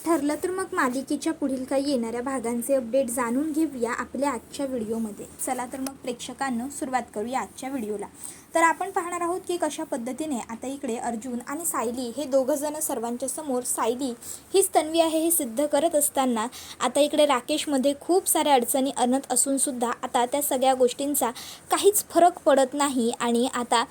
ठरलं तर मग मालिकेच्या पुढील काही येणाऱ्या भागांचे अपडेट जाणून घेऊया आपल्या आजच्या व्हिडिओमध्ये. चला तर मग प्रेक्षकांनो सुरुवात करूया आजच्या व्हिडिओला. तर आपण पाहणार आहोत की कशा पद्धतीने आता इकडे अर्जुन आणि सायली हे दोघं जण सर्वांच्या समोर सायली हीच तन्वी आहे हे सिद्ध करत असताना आता इकडे राकेशमध्ये खूप साऱ्या अडचणी आणत असून सुद्धा आता त्या सगळ्या गोष्टींचा काहीच फरक पडत नाही आणि आता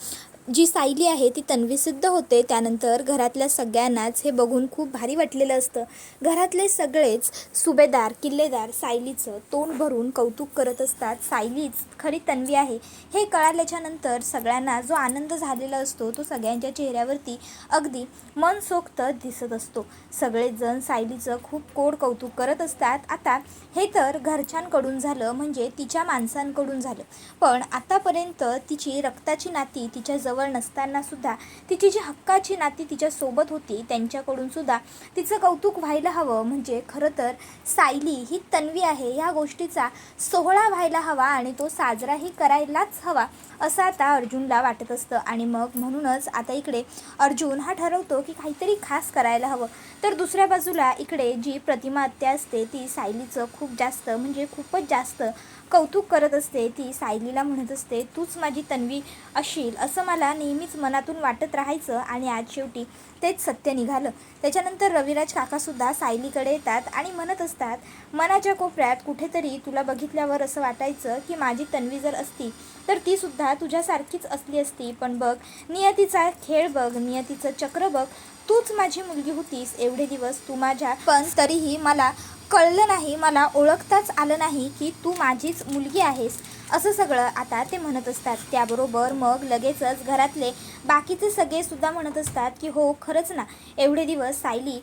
जी सायली आहे ती तन्वी सिद्ध होते. त्यानंतर घरातल्या सगळ्यांनाच हे बघून खूप भारी वाटलेलं असतं. घरातले सगळेच सुभेदार किल्लेदार सायलीचं तोंड भरून कौतुक करत असतात. सायलीच खरी तन्वी आहे हे कळाल्याच्या नंतर सगळ्यांना जो आनंद झालेला असतो तो सगळ्यांच्या चेहऱ्यावरती अगदी मनसोक्त दिसत असतो. सगळेजण सायलीचं खूप गोड कौतुक करत असतात. आता हे तर घरच्यांकडून झालं म्हणजे तिच्या माणसांकडून झालं, पण आतापर्यंत तिची रक्ताची नाती तिच्या जवळ नसताना सुद्धा तिची जी हक्काची नाती तिच्या सोबत होती त्यांच्याकडून सुद्धा तिचं कौतुक व्हायला हवं. म्हणजे खरं तर सायली ही तन्वी आहे ह्या गोष्टीचा सोहळा व्हायला हवा आणि तो साजराही करायलाच हवा असं आता अर्जुनला वाटत असतं. आणि मग म्हणूनच आता इकडे अर्जुन हा ठरवतो की काहीतरी खास करायला हवं. तर दुसऱ्या बाजूला इकडे जी प्रतिमा आत्या असते ती सायलीचं खूप जास्त म्हणजे खूपच जास्त कौतुक करत असते. ती सायलीला म्हणत असते तूच माझी तन्वी असशील असं मला नेहमीच मनातून वाटत राहायचं आणि आज शेवटी तेच सत्य निघालं. त्याच्यानंतर रविराज काकासुद्धा सायलीकडे येतात आणि म्हणत असतात मनाच्या कोपऱ्यात कुठेतरी तुला बघितल्यावर असं वाटायचं की माझी तन्वी जर असती तर तीसुद्धा तुझ्यासारखीच असली असती, पण बघ नियतीचा खेळ बघ, नियतीचं चक्र बघ, तूच माझी मुलगी होतीस एवढे दिवस तू माझ्या, पण तरीही मला कळलं नाही, मला ओळखताच आलं नाही की तू माझीच मुलगी आहेस असं सगळं आता ते म्हणत असतात. त्याबरोबर मग लगेचच घरातले बाकीचे सगळेसुद्धा म्हणत असतात की हो खरंच ना, एवढे दिवस सायली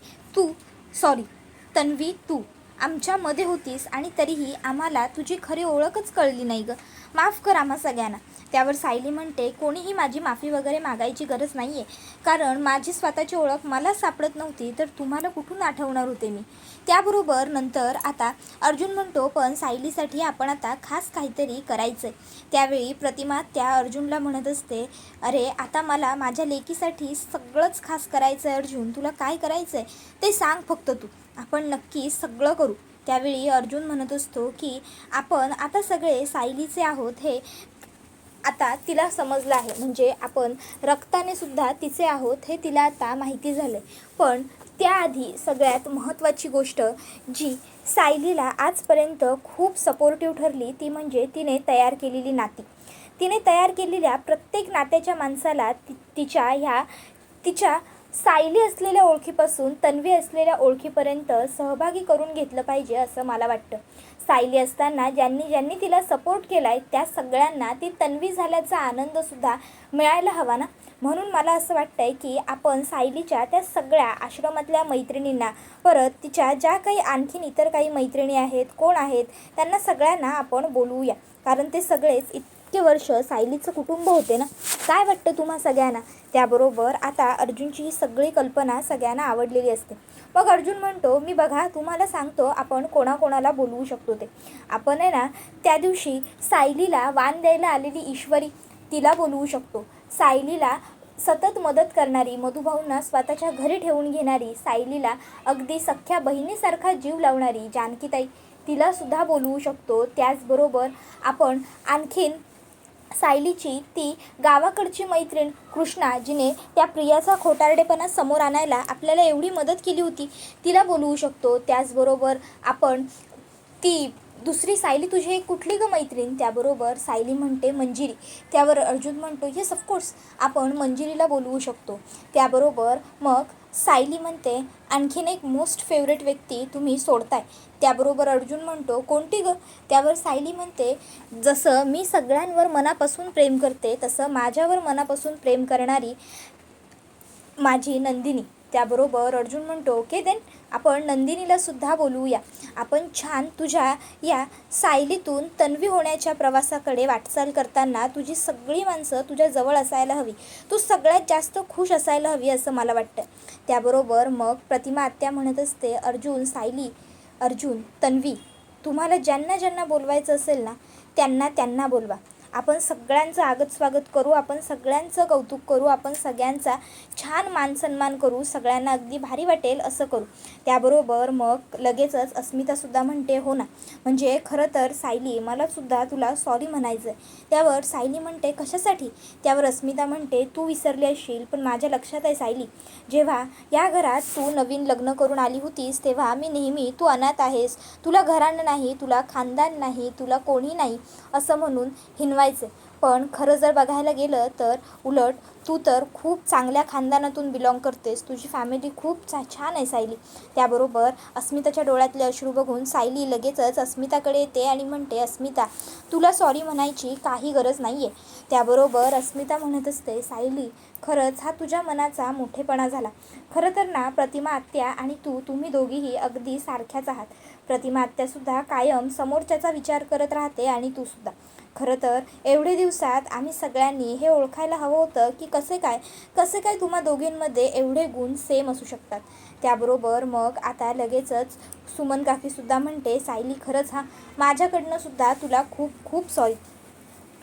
तन्वी तू आमच्यामध्ये होतीस आणि तरीही आम्हाला तुझी खरी ओळखच कळली नाही गं, माफ कर आम्हा सगळ्यांना. त्यावर सायली म्हणते कोणीही माझी माफी वगैरे मागायची गरज नाही आहे, कारण माझी स्वतःची ओळख मला सापडत नव्हती तर तुम्हाला कुठून आठवणार होते मी. त्याबरोबर नंतर आता अर्जुन म्हणतो पण सायलीसाठी आपण आता खास काहीतरी करायचं आहे. त्यावेळी प्रतिमा त्या अर्जुनला म्हणत असते अरे आता मला माझ्या लेकीसाठी सगळंच खास करायचं आहे अर्जुन, तुला काय करायचं आहे ते सांग फक्त तू, आपण नक्की सगळं करू. त्यावेळी अर्जुन म्हणत असतो की आपण आता सगळे सायलीचे आहोत हे आता तिला समजलं आहे, म्हणजे आपण रक्ताने सुद्धा तिचे आहोत हे तिला आता माहिती झालं. पण त्याआधी सगळ्यात महत्त्वाची गोष्ट जी सायलीला आजपर्यंत खूप सपोर्टिव्ह ठरली ती म्हणजे तिने तयार केलेली नाती. तिने तयार केलेल्या प्रत्येक नात्याच्या माणसाला तिच्या सायली असलेल्या ओळखीपासून तन्वी असलेल्या ओळखीपर्यंत सहभागी करून घेतलं पाहिजे असं मला वाटतं. सायली असताना ज्यांनी तिला सपोर्ट केला आहे त्या सगळ्यांना ती तन्वी झाल्याचा आनंदसुद्धा मिळायला हवा ना. म्हणून मला असं वाटतं आहे की आपण सायलीच्या त्या सगळ्या आश्रमातल्या मैत्रिणींना, परत तिच्या ज्या काही आणखीन इतर काही मैत्रिणी आहेत कोण आहेत त्यांना सगळ्यांना आपण बोलवूया, कारण ते सगळेच इतके वर्ष सायलीचं कुटुंब होते ना. काय वाटतं तुम्हा सगळ्यांना? त्याबरोबर आता अर्जुनची ही सगळी कल्पना सगळ्यांना आवडलेली असते. मग अर्जुन म्हणतो मी बघा तुम्हाला सांगतो आपण कोणाकोणाला बोलवू शकतो ते. आपण आहे ना त्या दिवशी सायलीला वाण द्यायला आलेली ईश्वरी तिला बोलवू शकतो. सायलीला सतत मदत करणारी, मधुभाऊंना स्वतःच्या घरी ठेवून घेणारी, सायलीला अगदी सख्ख्या बहिणीसारखा जीव लावणारी जानकीताई तिलासुद्धा बोलवू शकतो. त्याचबरोबर आपण आणखीन सायलीची ती गावाकडची मैत्रीण कृष्णा जिने त्या प्रियाचा खोटारडेपणा समोर आणायला आपल्याला एवढी मदत केली होती तिला बोलवू शकतो. त्याचबरोबर आपण ती दुसरी सायली तुझी एक कुठली ग मैत्रीण? त्याबरोबर सायली म्हणते मंजिरी. त्यावर अर्जुन म्हणतो येस ऑफकोर्स आपण मंजिरीला बोलवू शकतो. त्याबरोबर मग सायली म्हणते आणखीन एक मोस्ट फेवरेट व्यक्ती तुम्ही सोडताय. त्याबरोबर अर्जुन म्हणतो कोणती ग? त्यावर सायली म्हणते जसं मी सगळ्यांवर मनापासून प्रेम करते तसं माझ्यावर मनापासून प्रेम करणारी माझी नंदिनी. त्याबरोबर अर्जुन म्हणतो ओके देन आपण नंदिनीला सुद्धा बोलवूया. आपण छान तुझ्या या सायलीतून तन्वी होण्याच्या प्रवासाकडे वाटचाल करताना तुझी सगळी माणसं तुझ्या जवळ असायला हवी, तू सगळ्यात जास्त खुश असायला हवी असं मला वाटतं. त्याबरोबर मग प्रतिमा आत्या म्हणत असते अर्जुन सायली अर्जुन तन्वी तुम्हाला ज्यांना ज्यांना बोलवायचं असेल ना त्यांना बोलवा. आपण सगळ्यांचं आगत स्वागत करू, आपण सगळ्यांचं कौतुक करू, आपण सगळ्यांचा छान मानसन्मान करू, सगळ्यांना अगदी भारी वाटेल असं करू. त्याबरोबर मग लगेचच अस्मितासुद्धा म्हणते, हो ना, म्हणजे खरं तर सायली मलासुद्धा तुला सॉरी म्हणायचं आहे. त्यावर सायली म्हणते, कशासाठी? त्यावर अस्मिता म्हणते, तू विसरली असशील पण माझ्या लक्षात आहे सायली, जेव्हा या घरात तू नवीन लग्न करून आली होतीस तेव्हा मी नेहमी तू अनाथ आहेस, तुला घराणं नाही, तुला खानदान नाही, तुला कोणी नाही असं म्हणून हिनवायचे. पण खरं जर बघायला गेलं तर उलट तू तर खूप चांगल्या खानदानातून बिलॉंग करतेस, तुझी फॅमिली खूप छान आहे सायली. त्याबरोबर अस्मिताच्या डोळ्यातले अश्रू बघून सायली लगेचच अस्मिताकडे येते आणि म्हणते, अस्मिता तुला सॉरी म्हणायची काही गरज नाही आहे. त्याबरोबर अस्मिता म्हणत असते, सायली खरंच हा तुझ्या मनाचा मोठेपणा झाला. खरं तर ना प्रतिमा आत्या आणि तुम्ही दोघीही अगदी सारख्याच आहात. प्रतिमा आत्यासुद्धा कायम समोरच्याचा विचार करत राहते आणि तूसुद्धा. खरं तर एवढे दिवसात आम्ही सगळ्यांनी हे ओळखायला हवं होतं की कसे काय तुम्हा दोघींमध्ये एवढे गुण सेम असू शकतात. त्याबरोबर मग आता लगेचच सुमन काकीसुद्धा म्हणते, सायली खरंच माझ्याकडनंसुद्धा तुला खूप खूप सॉरी.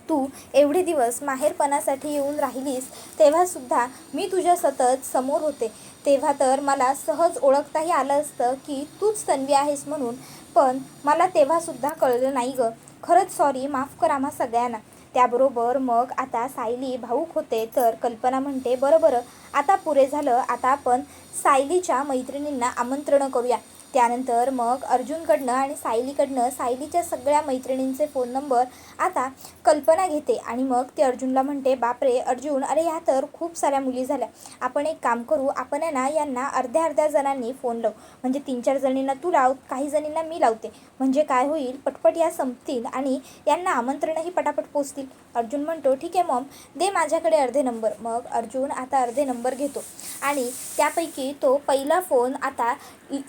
तू एवढे दिवस माहेरपणासाठी येऊन राहिलीस तेव्हासुद्धा मी तुझ्या सतत समोर होते, तेव्हा तर मला सहज ओळखताही आलं असतं की तूच तन्वी आहेस म्हणून, पण मला तेव्हासुद्धा कळलं नाही गं. खरंच सॉरी, माफ कर आम्हा सगळ्यांना. त्याबरोबर मग आता सायली भाऊक होते तर कल्पना म्हणते, बरं आता पुरे झालं, आता आपण सायलीच्या मैत्रिणींना आमंत्रण करूया. त्यानंतर मग अर्जुनकडनं आणि सायलीकडनं सायलीच्या सगळ्या मैत्रिणींचे फोन नंबर आता कल्पना घेते आणि मग ते अर्जुनला म्हणते, बापरे अर्जुन, अरे ह्या तर खूप साऱ्या मुली झाल्या, आपण एक काम करू, आपण आहे ना यांना अर्ध्या जणांनी फोन लावू, म्हणजे 3-4 जणींना तू लाव, काही जणींना मी लावते, म्हणजे काय होईल पटपट या संपतील आणि यांना आमंत्रणही पटापट पोचतील. अर्जुन म्हणतो, ठीक आहे मॉम, दे माझ्याकडे अर्धे नंबर. मग अर्जुन आता अर्धे नंबर घेतो आणि त्यापैकी तो पहिला फोन आता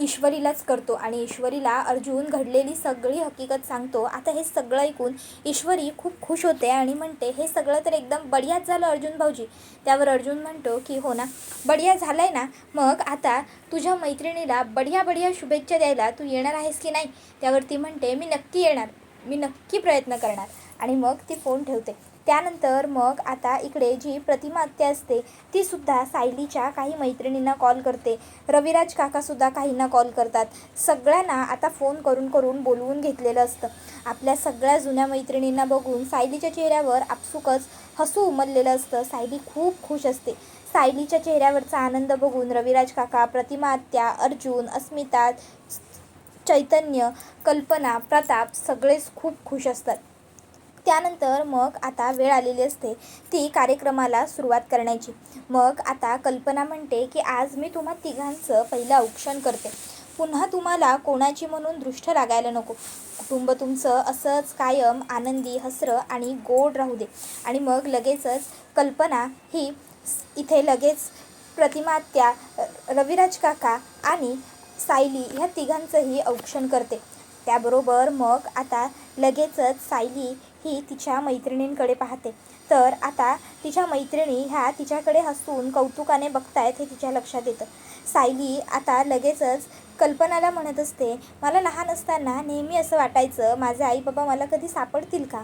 ईश्वरीलाच करतो आणि ईश्वरीला अर्जुन घडलेली सगळी हकीकत सांगतो. आता हे सगळं ऐकून ईश्वरी खूप खुश होते आणि म्हणते, हे सगळं तर एकदम बढियाच झालं अर्जुन भाऊजी. त्यावर अर्जुन म्हणतो की हो ना, बढिया झालं आहे ना, मग आता तुझ्या मैत्रिणीला बढिया शुभेच्छा द्यायला तू येणार आहेस की नाही? त्यावर ती म्हणते, मी नक्की येणार, मी नक्की प्रयत्न करणार, आणि मग ती फोन ठेवते. त्यानंतर मग आता इकडे जी प्रतिमा आत्या असते तीसुद्धा सायलीच्या काही मैत्रिणींना कॉल करते, रविराज काकासुद्धा काहींना कॉल करतात. सगळ्यांना आता फोन करून बोलवून घेतलेलं असतं. आपल्या सगळ्या जुन्या मैत्रिणींना बघून सायलीच्या चेहऱ्यावर आपसुकच हसू उमललेलं असतं. सायली खूप खुश असते. सायलीच्या चेहऱ्यावरचा आनंद बघून रविराज काका, प्रतिमा आत्या, अर्जुन, अस्मिता, चैतन्य, कल्पना, प्रताप सगळेच खूप खुश असतात. त्यानंतर मग आता वेळ आलेली असते ती कार्यक्रमाला सुरुवात करण्याची. मग आता कल्पना म्हणते की आज मी तुम्हा तिघांचं पहिलं औक्षण करते, पुन्हा तुम्हाला कोणाची म्हणून दृष्ट लागायला नको, कुटुंब तुमचं असंच कायम आनंदी, हसरं आणि गोड राहू दे. आणि मग लगेचच कल्पना ही इथे लगेच प्रतिमा आत्या, रविराज काका आणि सायली ह्या तिघांचंही औक्षण करते. त्याबरोबर मग आता लगेचच सायली ही तिच्या मैत्रिणींकडे पाहते, तर आता तिच्या मैत्रिणी ह्या तिच्याकडे हसून कौतुकाने बघतायत हे तिच्या लक्षात येतं. सायली आता लगेचच कल्पनाला म्हणत असते, मला लहान असताना नेहमी असं वाटायचं, माझे आई बाबा मला कधी सापडतील का?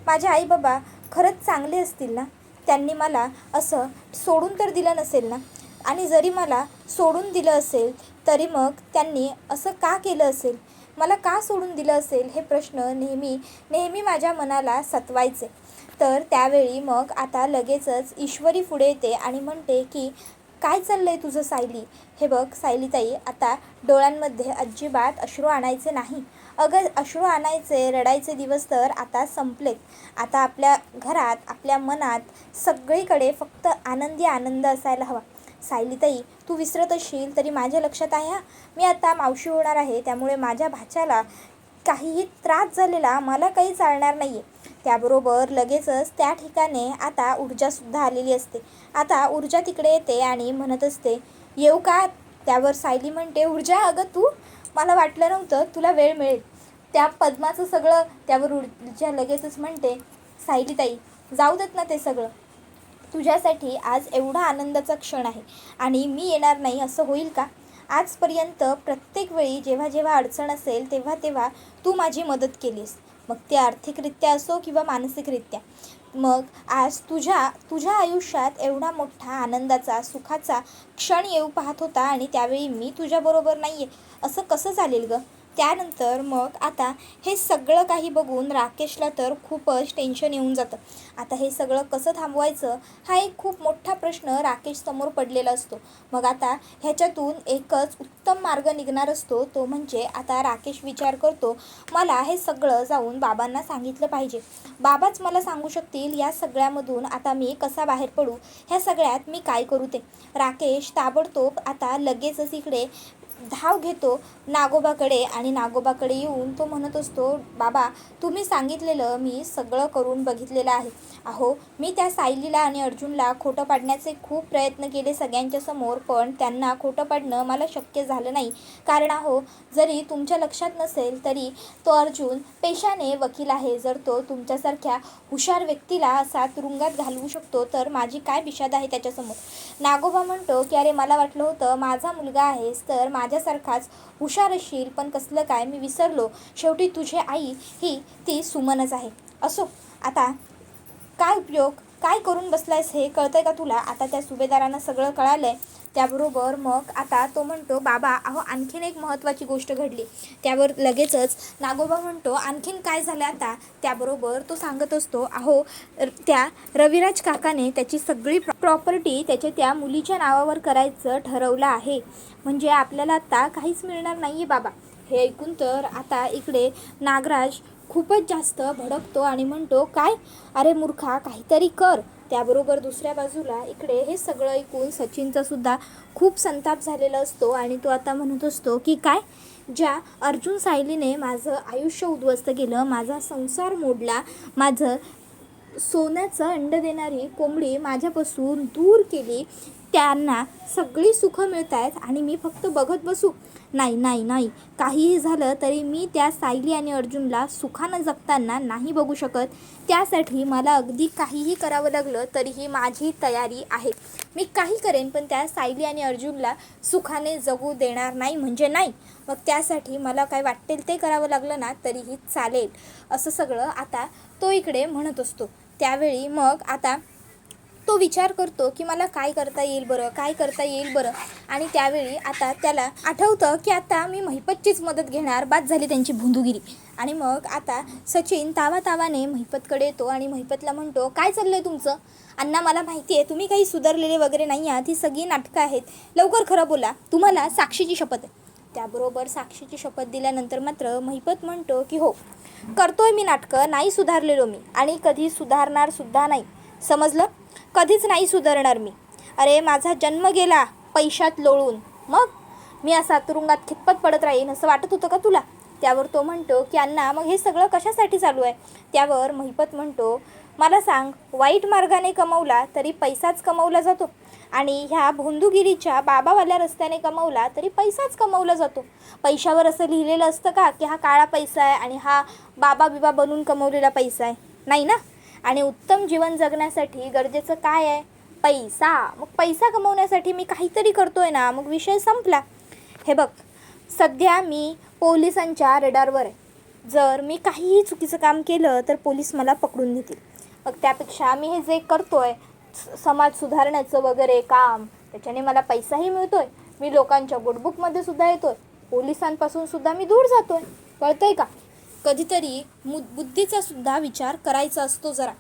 माझे आई बाबा खरंच चांगले असतील ना? त्यांनी मला असं सोडून तर दिलं नसेल ना? आणि जरी मला सोडून दिलं असेल तरी मग त्यांनी असं का केलं असेल? मला का सोडून दिलं असेल? हे प्रश्न नेहमी माझ्या मनाला सतवायचे. तर त्यावेळी मग आता लगेचच ईश्वरी पुढे येते आणि म्हणते की काय चाललं आहे तुझं सायली? हे बघ सायलीताई, आता डोळ्यांमध्ये अजिबात अश्रू आणायचे नाही. अगं अश्रू आणायचे, रडायचे दिवस तर आता संपलेत. आता आपल्या घरात, आपल्या मनात सगळीकडे फक्त आनंद असायला हवा. सायलीताई, तू विसरत असशील तरी माझ्या लक्षात आहे मी आता मावशी होणार आहे, त्यामुळे माझ्या भाच्याला काहीही त्रास झालेला मला काही चालणार नाही आहे. त्याबरोबर लगेचच त्या ठिकाणी आता ऊर्जासुद्धा आलेली असते. आता ऊर्जा तिकडे येते आणि म्हणत असते, येऊ का? त्यावर सायली म्हणते, ऊर्जा अगं तू, मला वाटलं नव्हतं तुला वेळ मिळेल. त्या पद्माचं सगळं. त्यावर ऊर्जा लगेचच म्हणते, सायलीताई जाऊ देत ना ते सगळं, तुझ्यासाठी आज एवढा आनंदाचा क्षण आहे आणि मी येणार नाही असं होईल का? आजपर्यंत प्रत्येक वेळी जेव्हा अडचण असेल तेव्हा तू माझी मदत केलीस, मग ते आर्थिकरित्या असो किंवा मानसिकरित्या. मग आज तुझ्या आयुष्यात एवढा मोठा आनंदाचा सुखाचा क्षण येऊ पाहत होता आणि त्यावेळी मी तुझ्याबरोबर नाही आहे, असं कसं चालेल गं? त्यानंतर मग आता हे सगळं काही बघून राकेशला तर खूपच टेन्शन येऊन जातं. आता हे सगळं कसं थांबवायचं हा एक खूप मोठा प्रश्न राकेशसमोर पडलेला असतो. मग आता ह्याच्यातून एकच उत्तम मार्ग निघणार असतो, तो म्हणजे आता राकेश विचार करतो, मला हे सगळं जाऊन बाबांना सांगितलं पाहिजे. बाबाच मला सांगू शकतील या सगळ्यामधून आता मी कसा बाहेर पडू, ह्या सगळ्यात मी काय करू ते. राकेश ताबडतोब आता लगेचच इकडे धाव घेतो नागोबाकडे आणि नागोबाकडे येऊन तो म्हणत असतो, बाबा तुम्ही सांगितलेलं मी सगळं करून बघितलेलं आहे. अहो मी त्या सायलीला आणि अर्जुनला खोटं पाडण्याचे खूप प्रयत्न केले सगळ्यांच्या समोर, पण त्यांना खोटं पाडणं मला शक्य झालं नाही. कारण अहो जरी तुमच्या लक्षात नसेल तरी तो अर्जुन पेशाने वकील आहे. जर तो तुमच्यासारख्या हुशार व्यक्तीला असा तुरुंगात घालवू शकतो तर माझी काय बिशाद आहे त्याच्यासमोर. नागोबा म्हणतो की अरे मला वाटलं होतं माझा मुलगा आहेस तर माझ्यासारखाच हुशार असशील, पण कसलं काय मी विसरलो, शेवटी तुझी आई ही ती सुमनच आहे. असो आता काय उपयोग, काय करून बसलायस हे कळतंय का तुला? आता त्या सुभेदारांना सगळं कळालं आहे. त्याबरोबर मग आता तो म्हणतो, बाबा अहो आणखीन एक महत्त्वाची गोष्ट घडली. त्यावर लगेचच नागोबा म्हणतो, आणखीन काय झालं आता? त्याबरोबर तो सांगत असतो, अहो त्या रविराज काकाने त्याची सगळी प्रॉपर्टी त्याच्या त्या मुलीच्या नावावर करायचं ठरवलं आहे. म्हणजे आपल्याला आता काहीच मिळणार नाही आहे बाबा. हे ऐकून तर आता इकडे नागराज खूपच जास्त भडकतो आणि म्हणतो, काय? अरे मूर्खा काहीतरी कर. त्याबरोबर दुसऱ्या बाजूला इकडे हे सगळं ऐकून सचिनचा सुद्धा खूप संताप झालेला असतो आणि तो आता म्हणत असतो की काय, ज्या अर्जुन सायलीने माझं आयुष्य उद्ध्वस्त केलं, माझा संसार मोडला, माझं सोन्याचं अंड देणारी कोंबडी माझ्यापासून दूर केली, त्यांना सगळी सुखं मिळत आहेत आणि मी फक्त बघत बसू? नाही नाही नाही, काहीही झालं तरी मी त्या सायली आणि अर्जुनला सुखानं जगताना नाही बघू शकत. त्यासाठी मला अगदी काहीही करावं लागलं तरीही माझी तयारी आहे. मी काही करेन पण त्या सायली आणि अर्जुनला सुखाने जगू देणार नाही म्हणजे नाही. मग त्यासाठी मला काय वाटेल ते करावं लागलं ना तरीही चालेल, असं सगळं आता तो इकडे म्हणत असतो. त्यावेळी मग आता तो विचार करतो की मला काय करता येईल बरं, काय करता येईल बरं. आणि त्यावेळी आता त्याला आठवतं की आता मी महिपतचीच मदत घेणार, बाद झाली त्यांची भुंदुगिरी. आणि मग आता सचिन तावातावाने महिपतकडे येतो आणि महिपतला म्हणतो, काय चाललं आहे तुमचं? अण्णा मला माहिती आहे तुम्ही काही सुधारलेले वगैरे नाही आहात, ही सगळी नाटकं आहेत, लवकर खरं बोला, तुम्हाला साक्षीची शपथ आहे. त्याबरोबर साक्षीची शपथ दिल्यानंतर मात्र महिपत म्हणतो की हो करतोय मी नाटकं, नाही सुधारलेलो मी आणि कधी सुधारणार सुद्धा नाही, समजलं? कधीच नाही सुधारणार मी. अरे माझा जन्म गेला पैशात लोळून, मग मी असा तुरुंगात खितपत पडत राहीन असं वाटत होतं का तुला? त्यावर तो म्हणतो की अण्णा मग हे सगळं कशासाठी चालू आहे? त्यावर महिपत म्हणतो, मला सांग, वाईट मार्गाने कमवला तरी पैसाच कमवला जातो आणि ह्या भोंदूगिरीच्या बाबावाल्या रस्त्याने कमवला तरी पैसाच कमवला जातो. पैशावर असं लिहिलेलं असतं का की हा काळा पैसा आहे आणि हा बाबा बिबा बनून कमवलेला पैसा आहे? नाही ना. आणि उत्तम जीवन जगण्यासाठी गरजेचं काय आहे? पैसा. मग पैसा कमवण्यासाठी मी काहीतरी करतोय ना, मग विषय संपला. हे बघ सध्या मी पोलिसांच्या रडारवर आहे, जर मी काहीही चुकीचं काम केलं तर पोलीस मला पकडून घेतील. मग त्यापेक्षा मी हे जे करतोय समाज सुधारण्याचं वगैरे काम, त्याच्याने मला पैसाही मिळतोय, मी लोकांच्या गुडबुकमध्ये सुद्धा येतोय, पोलिसांपासून सुद्धा मी दूर जातोय. कळतंय का? कधीतरी बुद्धीचा सुद्धा विचार करायचा असतो जरा.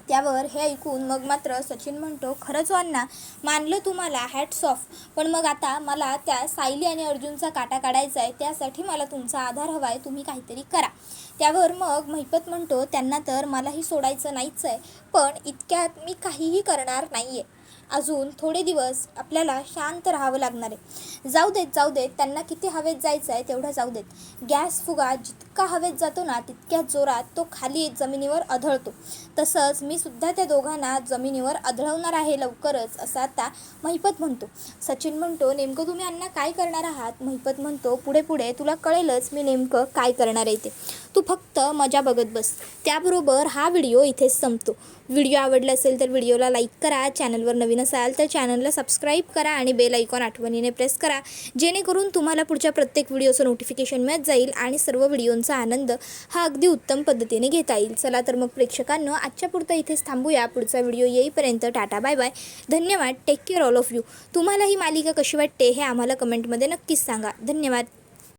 त्यावर हे ऐकून मग मात्र सचिन म्हणतो, खरंच अण्णा मानलं तुम्हाला, हॅट्स ऑफ. पण मग आता मला त्या सायली आणि अर्जुनचा काटा काढायचा आहे, त्यासाठी मला तुमचा आधार हवा आहे, तुम्ही काहीतरी करा. त्यावर मग महिपत म्हणतो, त्यांना तर मलाही सोडायचं नाहीच आहे, पण इतक्यात मी काहीही करणार नाही आहे. अजून थोडे दिवस आपल्याला शांत राहावं लागणार आहे. जाऊ देत त्यांना किती हवेत जायचं आहे तेवढं जाऊ देत. गॅस फुगा जितका हवेत जातो ना तितक्याच जोरात तो खाली जमिनीवर आदळतो. तसंच मी सुद्धा त्या दोघांना जमिनीवर आदळवणार आहे लवकरच, असं आता महिपत म्हणतो. सचिन म्हणतो, नेमकं तुम्ही अण्णा काय करणार आहात? महिपत म्हणतो, पुढे तुला कळेलच मी नेमकं काय करणार आहे ते. तू फक्त मजा बघत बस. त्याबरोबर हा व्हिडिओ इथेच संपतो. व्हिडिओ आवडला असेल तर व्हिडिओला लाईक करा, चॅनलवर नवीन असाल तर चॅनलला सबस्क्राईब करा आणि बेल आयकॉन आठवणीने प्रेस करा, जेणेकरून तुम्हाला पुढच्या प्रत्येक व्हिडिओचं नोटिफिकेशन मिळत जाईल आणि सर्व व्हिडिओंचा आनंद हा अगदी उत्तम पद्धतीने घेता येईल. चला तर मग प्रेक्षकांनो, आजच्या पुरतं इथेच थांबूया. पुढचा व्हिडिओ येईपर्यंत टाटा बाय बाय. धन्यवाद. Take care all of you. तुम्हाला ही मालिका कशी वाटते हे आम्हाला कमेंटमध्ये नक्कीच सांगा. धन्यवाद.